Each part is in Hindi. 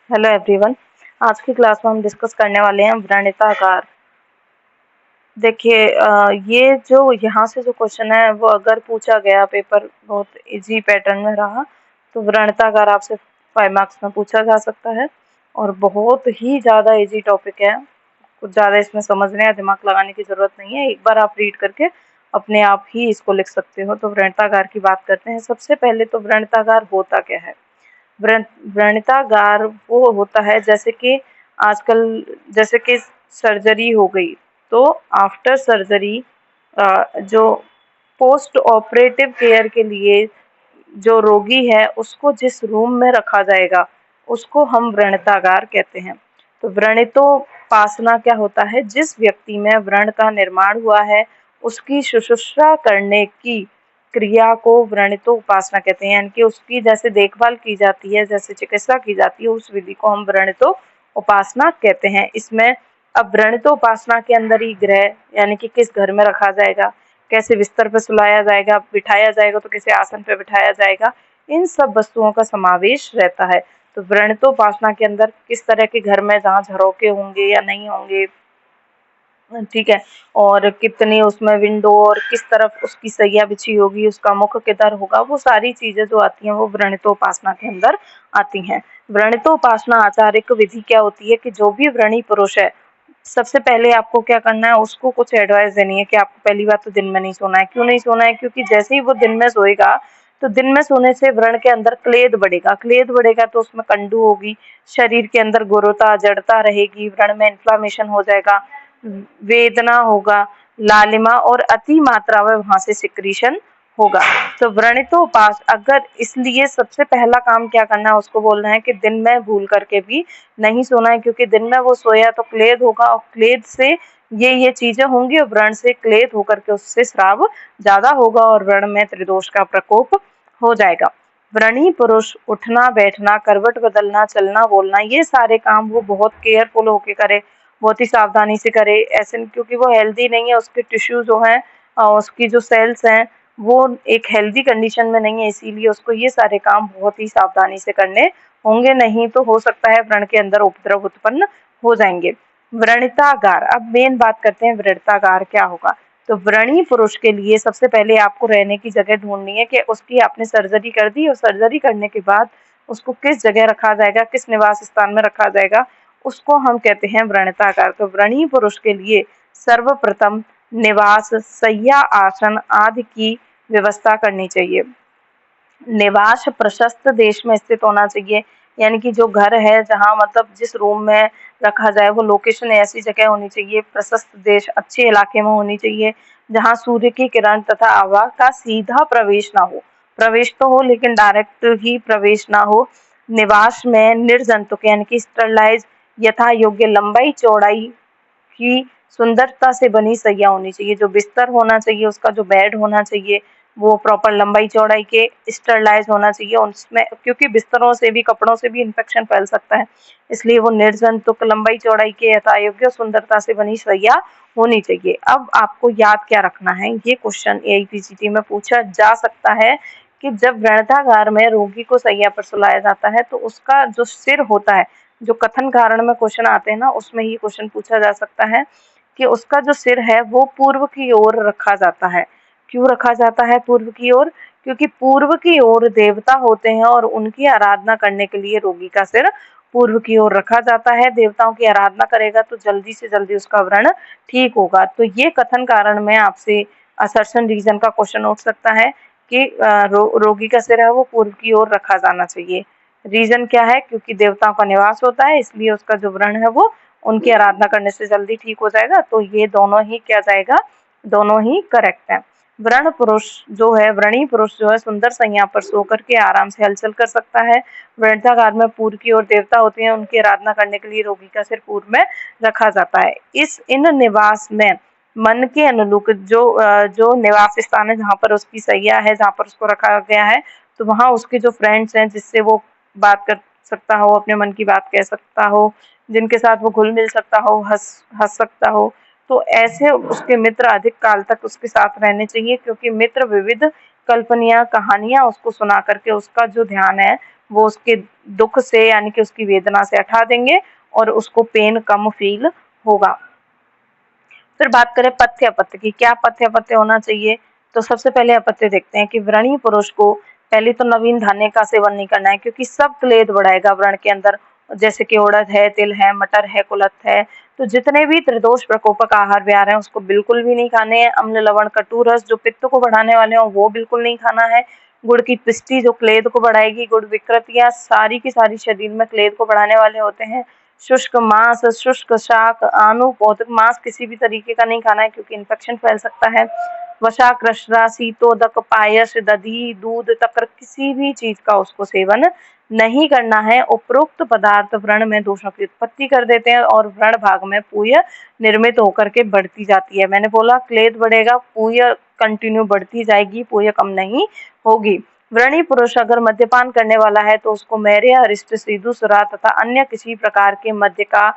Hello everyone. आज की क्लास में हम डिस्कस करने वाले हैं व्रणिताकार। देखिए ये जो यहाँ से जो क्वेश्चन है वो अगर पूछा गया, पेपर बहुत इजी पैटर्न में रहा तो व्रणिताकार आपसे 5 मार्क्स में पूछा जा सकता है और बहुत ही ज़्यादा इजी टॉपिक है। कुछ ज़्यादा इसमें समझने या दिमाग लगाने की ज़रूरत नहीं है, एक बार आप रीड करके अपने आप ही इसको लिख सकते हो। तो व्रणिताकार की बात करते हैं। सबसे पहले तो व्रणिताकार होता क्या है? व्रणिताकार वो होता है जैसे कि आजकल जैसे कि सर्जरी हो गई तो आफ्टर सर्जरी जो पोस्ट ऑपरेटिव केयर के लिए जो रोगी है उसको जिस रूम में रखा जाएगा उसको हम व्रणितागार कहते हैं। तो व्रणितोपासना क्या होता है? जिस व्यक्ति में व्रण का निर्माण हुआ है उसकी शुश्रूषा करने की क्रिया को व्रणितोपासना कहते हैं, यानी कि उसकी जैसे देखभाल की जाती है, जैसे चिकित्सा की जाती है, उस विधि को हम व्रणितोपासना कहते हैं। इसमें अब व्रणितोपासना के अंदर ही ग्रह यानी कि किस घर में रखा जाएगा, कैसे बिस्तर पर सुलाया जाएगा, बिठाया जाएगा तो कैसे आसन पर बिठाया जाएगा, इन सब वस्तुओं का समावेश रहता है। तो व्रणितोपासना के अंदर किस तरह के घर में जहाँ झरोके होंगे या नहीं होंगे, ठीक है, और कितनी उसमें विंडो और किस तरफ उसकी सैया बिछी होगी, उसका मुख किधर होगा, वो सारी चीजें जो आती हैं वो व्रणितोपासना के अंदर आती हैं। व्रणितोपासना आचारिक विधि क्या होती है कि जो भी व्रणी पुरुष है सबसे पहले आपको क्या करना है, उसको कुछ एडवाइस देनी है कि आपको पहली बात तो दिन में नहीं सोना है। क्यों नहीं सोना है? क्योंकि जैसे ही वो दिन में सोएगा तो दिन में सोने से व्रण के अंदर क्लेद बढ़ेगा, क्लेद बढ़ेगा तो उसमें कंडू होगी, शरीर के अंदर गुरुता जड़ता रहेगी, व्रण में इन्फ्लामेशन हो जाएगा, वेदना होगा, लालिमा और अति मात्रा में वहां से सिक्रीशन होगा। तो व्रणितोपास अगर इसलिए सबसे पहला काम क्या करना है, उसको बोलना है कि दिन में भूल करके भी नहीं सोना है, क्योंकि दिन में वो सोया तो क्लेद होगा और क्लेद से ये चीजें होंगी और व्रण से क्लेद होकर के उससे श्राव ज्यादा होगा और व्रण में त्रिदोष का प्रकोप हो जाएगा। व्रणी पुरुष उठना बैठना, करवट बदलना, चलना बोलना, ये सारे काम वो बहुत केयरफुल होके करे, बहुत ही सावधानी से करे। ऐसे क्योंकि वो हेल्दी नहीं है, उसके टिश्यू जो हैं उसकी जो सेल्स हैं वो एक हेल्दी कंडीशन में नहीं है, इसीलिए उसको ये सारे काम बहुत ही सावधानी से करने होंगे, नहीं तो हो सकता है व्रण के अंदर उपद्रव उत्पन्न हो जाएंगे। व्रणितागार, अब मेन बात करते हैं व्रणितागार क्या होगा। तो व्रणी पुरुष के लिए सबसे पहले आपको रहने की जगह ढूंढनी है कि उसकी आपने सर्जरी कर दी और सर्जरी करने के बाद उसको किस जगह रखा जाएगा, किस निवास स्थान में रखा जाएगा, उसको हम कहते हैं व्रणितागार। तो व्रणी पुरुष के लिए सर्वप्रथम निवास, शैया, आसन आदि की व्यवस्था करनी चाहिए। निवास प्रशस्त देश में स्थित होना चाहिए, यानी कि जो घर है जहाँ मतलब जिस रूम में रखा जाए वो लोकेशन ऐसी जगह होनी चाहिए, प्रशस्त देश अच्छे इलाके में होनी चाहिए जहाँ सूर्य की किरण तथा हवा का सीधा प्रवेश ना हो, प्रवेश तो हो लेकिन डायरेक्ट ही प्रवेश ना हो। निवास में निर्जंतुक यानी कि स्टरलाइज, यथा योग्य लंबाई चौड़ाई की सुंदरता से बनी सैया होनी चाहिए। जो बिस्तर होना चाहिए, उसका जो बेड होना चाहिए वो प्रॉपर लंबाई चौड़ाई के स्टरलाइज होना चाहिए उसमें, क्योंकि बिस्तरों से भी कपड़ों से भी इन्फेक्शन फैल सकता है, इसलिए वो निर्जंतुक लंबाई चौड़ाई के यथायोग्य सुंदरता से बनी सैया होनी चाहिए। अब आपको याद क्या रखना है, ये क्वेश्चन एआईपीसीटी में पूछा जा सकता है कि जब व्रणितागार में रोगी को सैया पर सुलाया जाता है तो उसका जो सिर होता है, जो कथन कारण में क्वेश्चन आते हैं ना, उसमें ही क्वेश्चन पूछा जा सकता है कि उसका जो सिर है वो पूर्व की ओर रखा जाता है। क्यों रखा जाता है पूर्व की ओर? क्योंकि पूर्व की ओर देवता होते हैं और उनकी आराधना करने के लिए रोगी का सिर पूर्व की ओर रखा जाता है। देवताओं की आराधना करेगा तो जल्दी से जल्दी उसका व्रण ठीक होगा। तो ये कथन कारण में आपसे असर्शन रीजन का क्वेश्चन उठ सकता है कि रोगी का सिर है वो पूर्व की ओर रखा जाना चाहिए। रीजन क्या है? क्योंकि देवताओं का निवास होता है, इसलिए उसका जो व्रण है वो उनकी आराधना करने से जल्दी ठीक हो जाएगा। तो ये दोनों ही क्या जाएगा, दोनों ही करेक्ट है। व्रण पुरुष जो है, व्रणी पुरुष जो है सुंदर सैया पर सो करके आराम से हलचल कर सकता है। व्रणितागार में पूर्व की ओर देवता होते हैं, उनकी आराधना करने के लिए रोगी का सिर पूर्व में रखा जाता है। इन निवास में मन के अनुरूप जो निवास स्थान है जहाँ पर उसकी सैया है, जहाँ पर उसको रखा गया है, तो वहाँ उसके जो फ्रेंड्स हैं जिससे वो बात कर सकता हो, अपने मन की बात कह सकता हो, जिनके साथ वो घुल मिल सकता हो, हंस सकता हो, तो ऐसे उसके मित्र अधिक काल तक उसके साथ रहने चाहिए, क्योंकि मित्र विविध कल्पनीय कहानियां उसको सुना करके उसका जो ध्यान है वो उसके दुख से यानी कि उसकी वेदना से हटा देंगे और उसको पेन कम फील होगा। फिर बात करें पथ्य अपत्य की, क्या पथ्य अपत्य होना चाहिए? तो सबसे पहले अपत्य देखते हैं कि व्रणी पुरुष को पहले तो नवीन धान्य का सेवन नहीं करना है, क्योंकि सब क्लेद बढ़ाएगा व्रण के अंदर, जैसे कि उड़द है, तिल है, मटर है, कुलथ है। तो जितने भी त्रिदोष प्रकोपक आहार विहार हैं उसको बिल्कुल भी नहीं खाने हैं। अम्ल लवण कटु रस जो पित्त को बढ़ाने वाले हों वो बिल्कुल नहीं खाना है। गुड़ की पिष्टी जो क्लेद को बढ़ाएगी, गुड़ विकृतियां सारी की सारी शरीर में क्लेद को बढ़ाने वाले होते हैं। शुष्क मांस, शुष्क शाक, आनुपौतिक मांस किसी भी तरीके का नहीं खाना है, क्योंकि इन्फेक्शन फैल सकता है। वसा, कृष्णा, शीतोदक, पायस, दधी, दूध, तक्र किसी भी चीज का उसको सेवन नहीं करना है। उपरोक्त पदार्थ व्रण में दोषों की उत्पत्ति कर देते हैं और व्रण भाग में पूय निर्मित होकर के बढ़ती जाती है। मैंने बोला क्लेद बढ़ेगा, पूय कंटिन्यू बढ़ती जाएगी, पूय कम नहीं होगी। व्रणी पुरुष अगर मद्यपान करने वाला है तो उसको मैरे, अरिष्ट, सीधु, सुरा तथा अन्य किसी प्रकार के मद्य का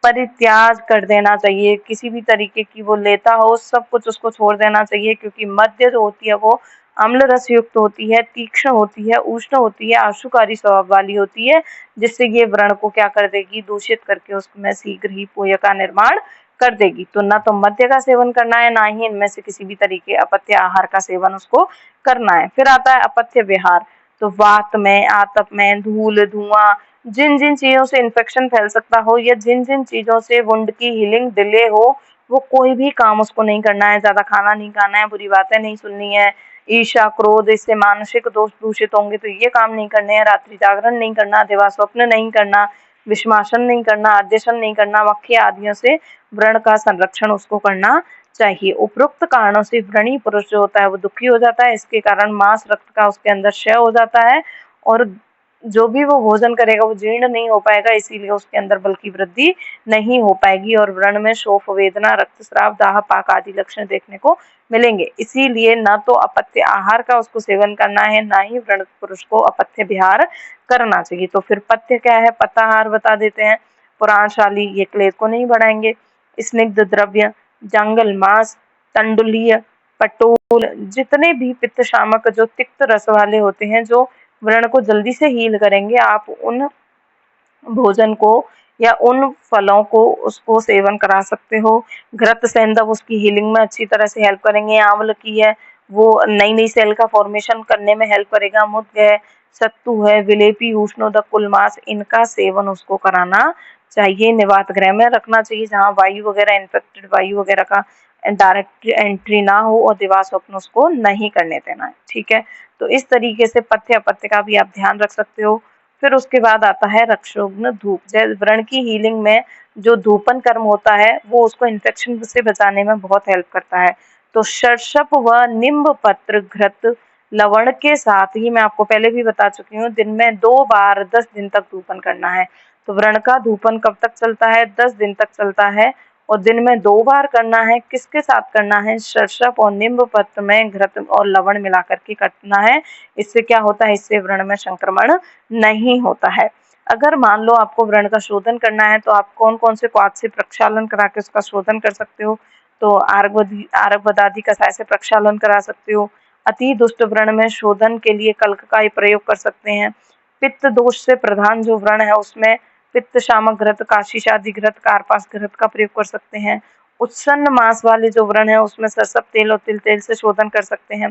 परित्याग कर देना चाहिए। किसी भी तरीके की वो लेता हो सब कुछ उसको छोड़ देना चाहिए, क्योंकि मद्य जो होती है वो अम्ल रस युक्त होती है, तीक्ष्ण होती है, उष्ण होती है, आशुकारी स्वभाव वाली होती है, जिससे ये व्रण को क्या कर देगी, दूषित करके उसमें शीघ्र ही पूय का निर्माण कर देगी। तो न तो मद्य का सेवन करना है, ना ही इनमें से किसी भी तरीके अपत्य आहार का सेवन उसको करना है। फिर आता है अपत्य विहार। तो वात में, आतप में, धूल, धुआं, जिन जिन चीजों से इन्फेक्शन फैल सकता हो या जिन जिन चीजों से वुंड की हीलिंग डिले हो, वो कोई भी काम उसको नहीं करना है। ज्यादा खाना नहीं खाना है, बुरी बातें नहीं सुननी है। ईर्ष्या, क्रोध, इससे मानसिक दोष दूषित होंगे तो ये काम नहीं करने हैं। रात्रि जागरण नहीं करना, दिवा स्वप्न नहीं करना, विषमासन नहीं करना, आद्यशन नहीं करना, मक्खी आदियों से व्रण का संरक्षण उसको करना चाहिए। उपरोक्त कारणों से व्रणी पुरुष जो होता है वो दुखी हो जाता है। इसके कारण मांस रक्त का उसके अंदर क्षय हो जाता है और जो भी वो भोजन करेगा वो जीर्ण नहीं हो पाएगा, इसीलिए उसके अंदर बल की वृद्धि नहीं हो पाएगी और व्रण में शोफ, वेदना, रक्तस्राव, दाह, पाक आदि लक्षण देखने को मिलेंगे। इसीलिए न तो अपत्य आहार का उसको सेवन करना है, ना ही व्रण पुरुष को अपत्य विहार करना चाहिए। तो फिर पथ्य क्या है, पथ्याहार बता देते हैं। पुराणशाली ये क्लेद को नहीं बढ़ाएंगे। स्निग्ध द्रव्य, जंगल मांस, तंडुलीय, पटोल, जितने भी पित्त शामक जो तिक्त रस वाले होते हैं, जो व्रण को जल्दी से हील करेंगे, आप उन भोजन को या उन फलों को उसको सेवन करा सकते हो। घृत सेंधव उसकी हीलिंग में अच्छी तरह से हेल्प करेंगे। आंवल की है वो नई नई सेल का फॉर्मेशन करने में हेल्प करेगा। मुद्ग है, सत्तू है, विलेपी, उष्णोदक, कुलमास, इनका सेवन उसको कराना चाहिए। निवात गृह में रखना चाहिए जहाँ वायु वगैरह, इन्फेक्टेड वायु वगैरह का डायरेक्ट एंट्री ना हो और दिवा स्वप्न उसको नहीं करने देना है। ठीक है, तो इस तरीके से पथ्य अपत्य का भी आप ध्यान रख सकते हो। फिर उसके बाद आता है रक्षोघ्न धूप। जैसे व्रण की हीलिंग में जो धूपन कर्म होता है वो उसको इन्फेक्शन से बचाने में बहुत हेल्प करता है। तो शर्षप व निम्ब पत्र घृत लवण के साथ ही, मैं आपको पहले भी बता चुकी हूँ, दिन में 2 बार 10 दिन तक धूपन करना है। तो व्रण का धूपन कब तक चलता है, 10 दिन तक चलता है और दिन में 2 बार करना है। किसके साथ करना है, शर्षप और निम्ब पत्र में घृत और लवण मिला करके करना है। इससे क्या होता है, इससे व्रण में संक्रमण नहीं होता है। अगर मान लो आपको व्रण का शोधन करना है तो आप कौन कौन से क्वाथ से प्रक्षालन करा के उसका शोधन कर सकते हो। तो आरग बदादी कसाय से प्रक्षालन करा सकते हो। अति दुष्ट व्रण में शोधन के लिए कल्क का ही प्रयोग कर सकते हैं। पित्त दोष से प्रधान जो व्रण है उसमें पित्त शामक घृत, काशीशादी घृत, कारपास घृत का प्रयोग कर सकते हैं। उत्सन्न मांस वाले जो व्रण है उसमें सरसप तेल और तिल तेल से शोधन कर सकते हैं।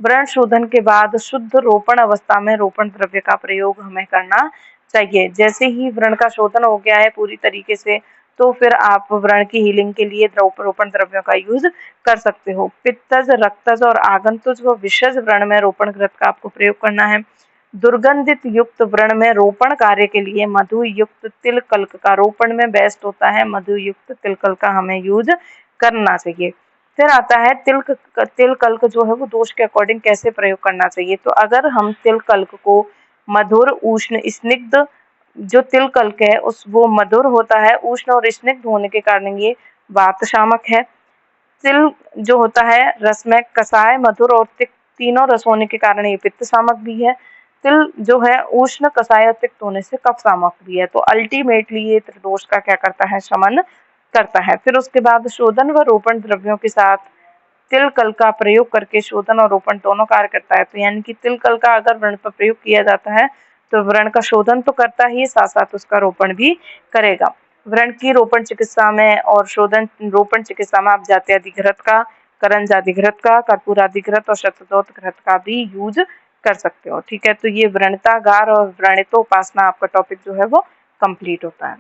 व्रण शोधन के बाद शुद्ध रोपण अवस्था में रोपण द्रव्य का प्रयोग हमें करना चाहिए। जैसे ही व्रण का शोधन हो गया है पूरी तरीके से, तो फिर आप व्रण की हीलिंग के लिए रोपण द्रव्यों का यूज कर सकते हो। पित्तज, रक्तज और आगंतुज व विषज व्रण में रोपण घृत का आपको प्रयोग करना है। दुर्गंधित युक्त व्रण में रोपण कार्य के लिए मधु युक्त तिल कल्क का रोपण में बेस्ट होता है। मधु युक्त तिल कल्क का हमें यूज करना चाहिए। फिर आता है तिल कल्क जो है वो दोष के अकॉर्डिंग कैसे प्रयोग करना चाहिए। तो अगर हम तिल कल्क को मधुर, उष्ण, स्निग्ध, जो तिल कल्क है उस वो मधुर होता है, उष्ण और स्निग्ध होने के कारण ये वात शामक है। तिल जो होता है रस में कसाय, मधुर और तिक्त तीनों रस होने के कारण ये पित्त शामक भी है। तिल जो है उष्ण, कसाय और तिक्त होने से कफ शामक भी है। तो अल्टीमेटली ये त्रिदोष का क्या करता है, शमन करता है। फिर उसके बाद शोधन व रोपण द्रव्यों के साथ तिल कल का प्रयोग करके शोधन और रोपण दोनों कार्य करता है। तो यानी कि तिल कल का अगर व्रण पर प्रयोग किया जाता है तो व्रण का शोधन तो करता ही, साथ साथ उसका रोपण भी करेगा। व्रण की रोपण चिकित्सा में और शोधन रोपण चिकित्सा में आप जात्यादि घृत का, करंजादि घृत का, कर्पूरादि घृत और शतदोत घृत का भी यूज कर सकते हो। ठीक है, तो ये व्रणतागार और व्रणितोपासना आपका टॉपिक जो है वो कंप्लीट होता है।